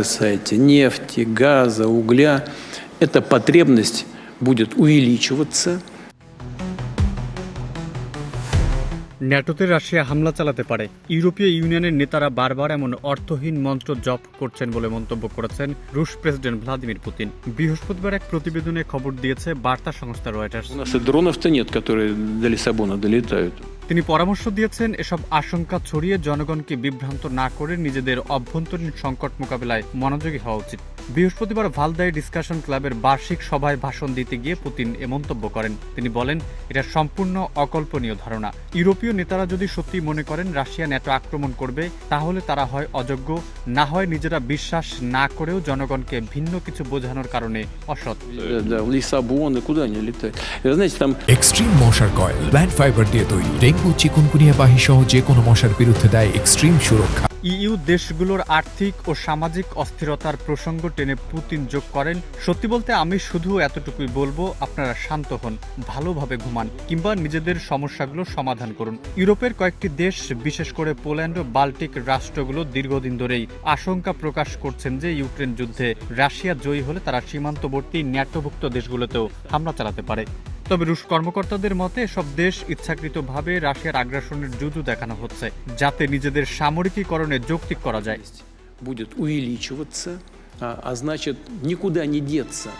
касается нефти, газа, угля, эта потребность будет увеличиваться. ন্যাটোতে Russia হামলা চালাতে পারে। ইউরোপীয় ইউনিয়নের নেতারা বারবার এমন অর্থহীন মন্ত্র জপ করছেন বলে মন্তব্য করেছেন রুশ প্রেসিডেন্ট ভ্লাদিমির পুতিন। বৃহস্পতিবার এক প্রতিবেদনে খবর দিয়েছে বার্তা সংস্থা রয়টার্স। У нас и дронов-то нет, которые до Лиссабона долетают. তিনি পরামর্শ দিয়েছেন এসব আশঙ্কা ছড়িয়ে জনগণকে বিভ্রান্ত না করে নিজেদের অভ্যন্তরীণ সংকট মোকাবিলায় মনোযোগী হওয়া উচিত। বৃহস্পতিবার ভালদাই ডিসকাশন ক্লাবের বার্ষিক সভায় ভাষণ দিতে গিয়ে পুতিন এ মন্তব্য করেন। তিনি বলেন, এটা সম্পূর্ণ অকল্পনীয় ধারণা। ইউরোপীয় নেতারা যদি সত্যি মনে করেন রাশিয়া ন্যাটো আক্রমণ করবে, তাহলে তারা হয় অযোগ্য, না হয় নিজেরা বিশ্বাস না করেও জনগণকে ভিন্ন কিছু বোঝানোর কারণে অসৎ। Да, в Лиссабон и куда они летают. Вы знаете, там এক্সট্রিম মশার কয়েল প্ল্যান্ট ফাইবার দিয়ে তৈরি। ডেঙ্গু, চিকুনগুনিয়া বাহি সহ যে কোনো মশার বিরুদ্ধে দেয় এক্সট্রিম সুরক্ষা। ইইউ দেশগুলোর আর্থিক ও সামাজিক অস্থিরতার প্রসঙ্গ টেনে পুতিন যোগ করেন, সত্যি বলতে আমি শুধু এতটুকুই বলবো, আপনারা শান্ত হন, ভালোভাবে ঘুমান কিংবা নিজেদের সমস্যাগুলো সমাধান করুন। ইউরোপের কয়েকটি দেশ, বিশেষ করে পোল্যান্ড ও বাল্টিক রাষ্ট্রগুলো দীর্ঘদিন ধরেই আশঙ্কা প্রকাশ করছেন যে ইউক্রেন যুদ্ধে রাশিয়া জয়ী হলে তারা সীমান্তবর্তী ন্যাটোভুক্ত দেশগুলোতেও হামলা চালাতে পারে। তবে রুশ কর্মকর্তাদের মতে এসব দেশ ইচ্ছাকৃতভাবে রাশিয়ার আগ্রাসনের যুদ্ধ দেখানো হচ্ছে, যাতে নিজেদের সামরিকীকরণে যৌক্তিক করা যায়। будет увеличиваться, а значит, никуда не деться.